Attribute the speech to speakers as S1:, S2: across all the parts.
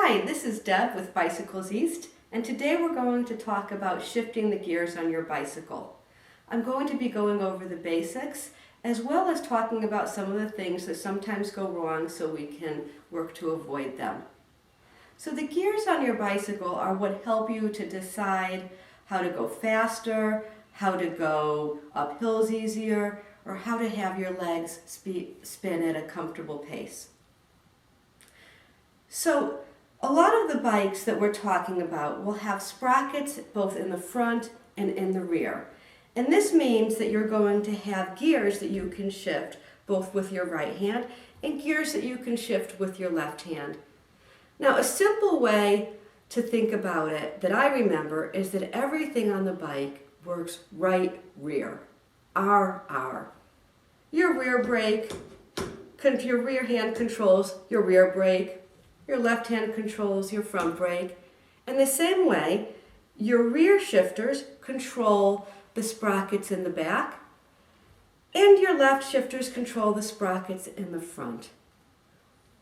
S1: Hi, this is Deb with Bicycles East, and today we're going to talk about shifting the gears on your bicycle. I'm going to be going over the basics as well as talking about some of the things that sometimes go wrong so we can work to avoid them. So the gears on your bicycle are what help you to decide how to go faster, how to go up hills easier, or how to have your legs spin at a comfortable pace. So a lot of the bikes that we're talking about will have sprockets both in the front and in the rear. And this means that you're going to have gears that you can shift both with your right hand and gears that you can shift with your left hand. Now, a simple way to think about it that I remember is that everything on the bike works right rear. R. Your rear brake, your rear hand controls your rear brake. Your left hand controls your front brake. And the same way, your rear shifters control the sprockets in the back, and your left shifters control the sprockets in the front.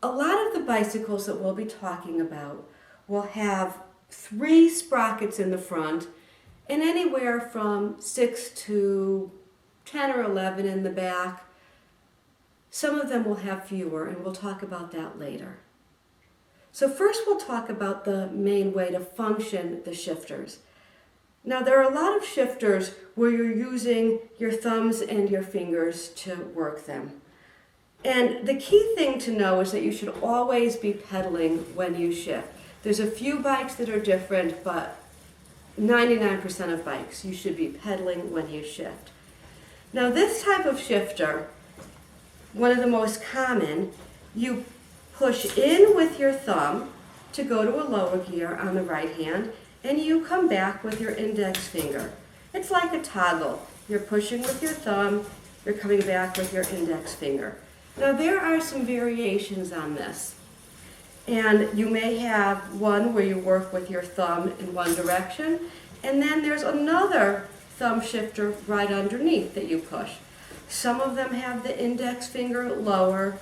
S1: A lot of the bicycles that we'll be talking about will have 3 sprockets in the front and anywhere from 6 to 10 or 11 in the back. Some of them will have fewer, and we'll talk about that later. So first we'll talk about the main way to function the shifters. Now there are a lot of shifters where you're using your thumbs and your fingers to work them. And the key thing to know is that you should always be pedaling when you shift. There's a few bikes that are different, but 99% of bikes you should be pedaling when you shift. Now this type of shifter, one of the most common, you push in with your thumb to go to a lower gear on the right hand, and you come back with your index finger. It's like a toggle. You're pushing with your thumb, you're coming back with your index finger. Now there are some variations on this. And you may have one where you work with your thumb in one direction, and then there's another thumb shifter right underneath that you push. Some of them have the index finger lower.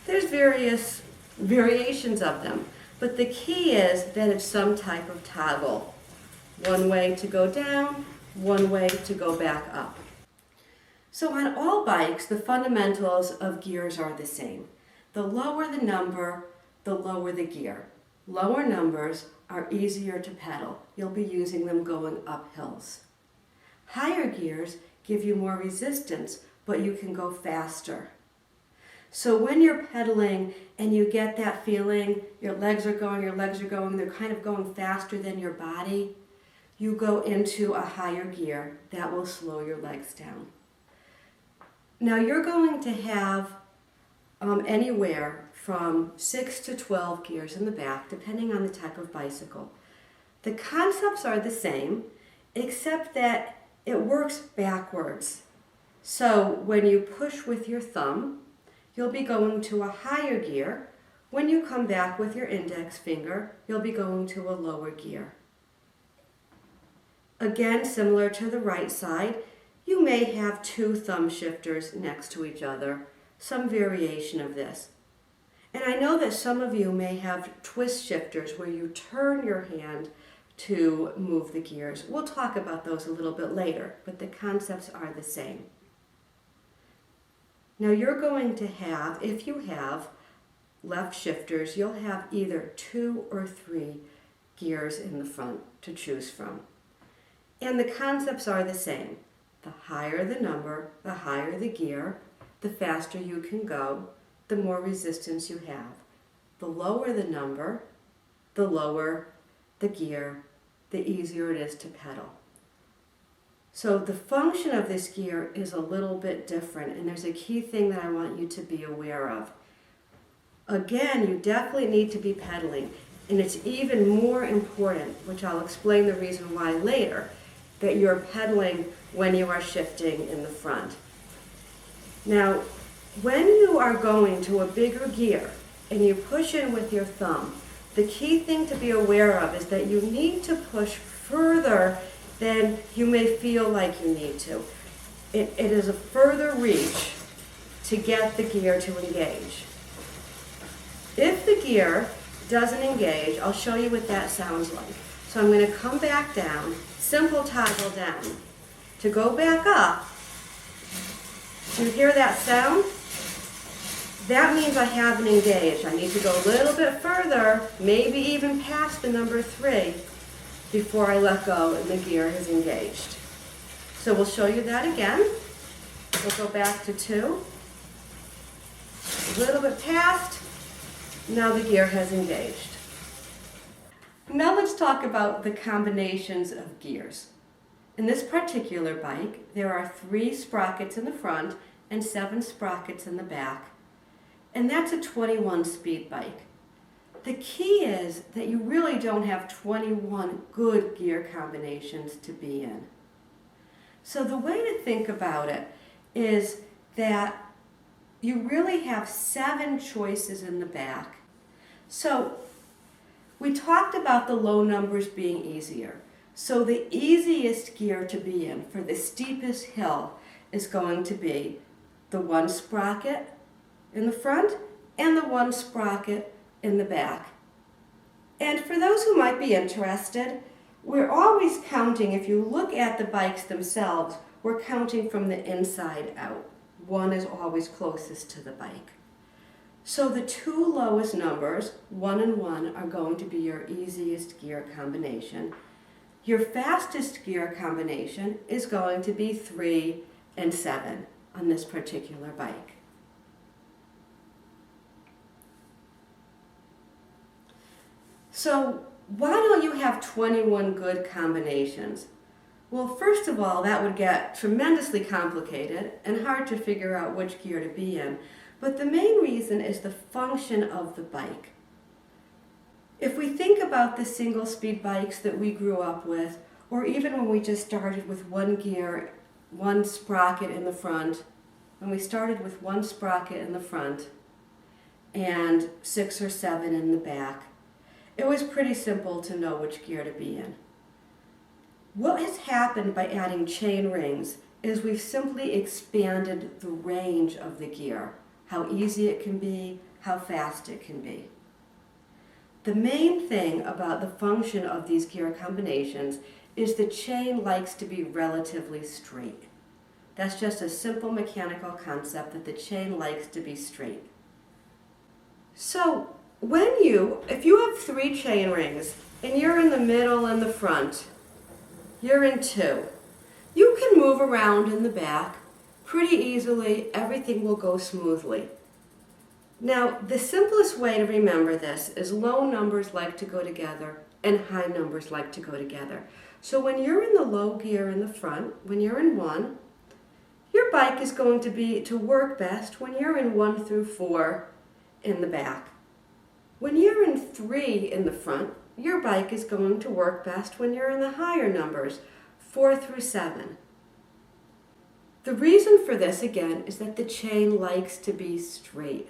S1: There's variations of them, but the key is that it's some type of toggle. One way to go down, one way to go back up. So on all bikes, the fundamentals of gears are the same. The lower the number, the lower the gear. Lower numbers are easier to pedal. You'll be using them going up hills. Higher gears give you more resistance, but you can go faster. So when you're pedaling and you get that feeling, your legs are going, they're kind of going faster than your body, you go into a higher gear. That will slow your legs down. Now you're going to have anywhere from 6 to 12 gears in the back, depending on the type of bicycle. The concepts are the same, except that it works backwards. So when you push with your thumb, you'll be going to a higher gear. When you come back with your index finger, you'll be going to a lower gear. Again, similar to the right side, you may have 2 thumb shifters next to each other, some variation of this. And I know that some of you may have twist shifters where you turn your hand to move the gears. We'll talk about those a little bit later, but the concepts are the same. Now you're going to have, if you have left shifters, you'll have either 2 or 3 gears in the front to choose from. And the concepts are the same. The higher the number, the higher the gear, the faster you can go, the more resistance you have. The lower the number, the lower the gear, the easier it is to pedal. So the function of this gear is a little bit different, and there's a key thing that I want you to be aware of. Again, you definitely need to be pedaling, and it's even more important, which I'll explain the reason why later, that you're pedaling when you are shifting in the front. Now, when you are going to a bigger gear and you push in with your thumb, the key thing to be aware of is that you need to push further than you may feel like you need to. It is a further reach to get the gear to engage. If the gear doesn't engage, I'll show you what that sounds like. So I'm going to come back down, simple toggle down. To go back up, do you hear that sound? That means I haven't engaged. I need to go a little bit further, maybe even past the number 3, before I let go and the gear has engaged. So we'll show you that again. We'll go back to 2, a little bit past, now the gear has engaged. Now let's talk about the combinations of gears. In this particular bike, there are 3 sprockets in the front and 7 sprockets in the back. And that's a 21 speed bike. The key is that you really don't have 21 good gear combinations to be in. So the way to think about it is that you really have 7 choices in the back. So we talked about the low numbers being easier. So the easiest gear to be in for the steepest hill is going to be the 1 sprocket in the front and the 1 sprocket in the back. And for those who might be interested, we're always counting, if you look at the bikes themselves, we're counting from the inside out. 1 is always closest to the bike. So the 2 lowest numbers, 1 and 1, are going to be your easiest gear combination. Your fastest gear combination is going to be 3 and 7 on this particular bike. So why don't you have 21 good combinations? Well, first of all, that would get tremendously complicated and hard to figure out which gear to be in. But the main reason is the function of the bike. If we think about the single speed bikes that we grew up with, or even when we just started with 1 gear, 1 sprocket in the front, when we started with 1 sprocket in the front and 6 or 7 in the back, it was pretty simple to know which gear to be in. What has happened by adding chain rings is we've simply expanded the range of the gear, how easy it can be, how fast it can be. The main thing about the function of these gear combinations is the chain likes to be relatively straight. That's just a simple mechanical concept that the chain likes to be straight. So if you have 3 chain rings and you're in the middle and the front, you're in 2. You can move around in the back pretty easily, everything will go smoothly. Now, the simplest way to remember this is low numbers like to go together and high numbers like to go together. So when you're in the low gear in the front, when you're in 1, your bike is going to work best when you're in 1 through 4 in the back. When you're in 3 in the front, your bike is going to work best when you're in the higher numbers, 4 through 7. The reason for this, again, is that the chain likes to be straight.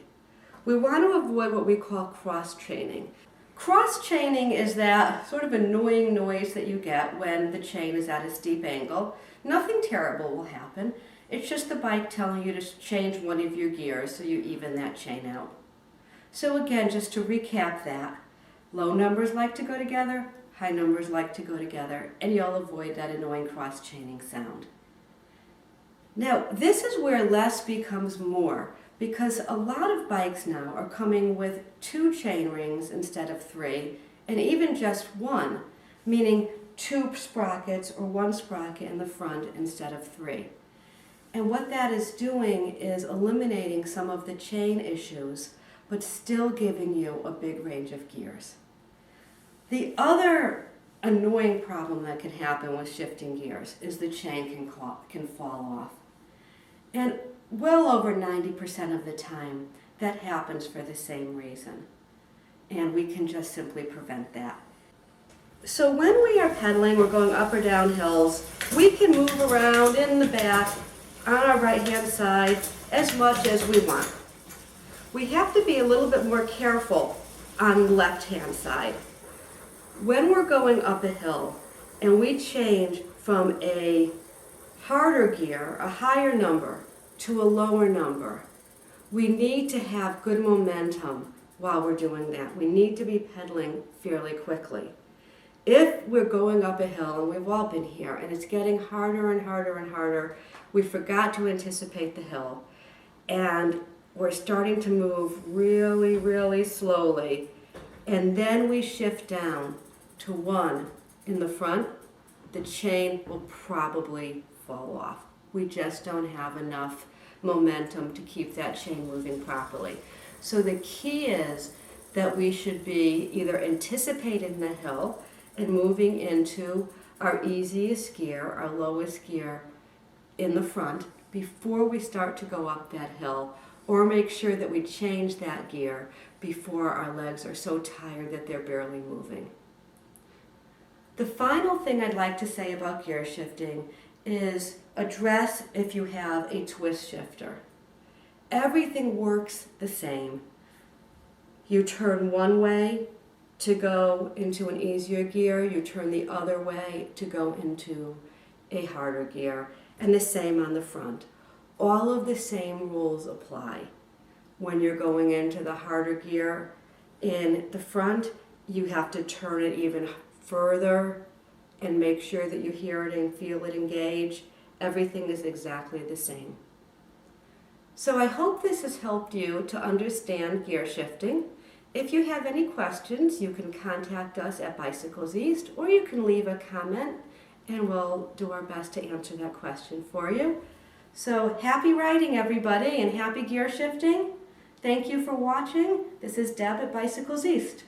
S1: We want to avoid what we call cross-chaining. Cross-chaining is that sort of annoying noise that you get when the chain is at a steep angle. Nothing terrible will happen. It's just the bike telling you to change one of your gears so you even that chain out. So again, just to recap that, low numbers like to go together, high numbers like to go together, and you'll avoid that annoying cross-chaining sound. Now, this is where less becomes more, because a lot of bikes now are coming with 2 chain rings instead of 3, and even just 1, meaning 2 sprockets or 1 sprocket in the front instead of 3. And what that is doing is eliminating some of the chain issues, but still giving you a big range of gears. The other annoying problem that can happen with shifting gears is the chain can fall off. And well over 90% of the time, that happens for the same reason. And we can just simply prevent that. So when we are pedaling, we're going up or down hills, we can move around in the back on our right-hand side as much as we want. We have to be a little bit more careful on the left-hand side. When we're going up a hill and we change from a harder gear, a higher number, to a lower number, we need to have good momentum while we're doing that. We need to be pedaling fairly quickly. If we're going up a hill, and we've all been here, and it's getting harder and harder and harder, we forgot to anticipate the hill, and we're starting to move really, really slowly, and then we shift down to 1 in the front, the chain will probably fall off. We just don't have enough momentum to keep that chain moving properly. So the key is that we should be either anticipating the hill and moving into our easiest gear, our lowest gear in the front before we start to go up that hill, or make sure that we change that gear before our legs are so tired that they're barely moving. The final thing I'd like to say about gear shifting is address if you have a twist shifter. Everything works the same. You turn one way to go into an easier gear, you turn the other way to go into a harder gear, and the same on the front. All of the same rules apply. When you're going into the harder gear in the front, you have to turn it even further and make sure that you hear it and feel it engage. Everything is exactly the same. So I hope this has helped you to understand gear shifting. If you have any questions, you can contact us at Bicycles East, or you can leave a comment and we'll do our best to answer that question for you. So happy riding, everybody, and happy gear shifting. Thank you for watching. This is Deb at Bicycles East.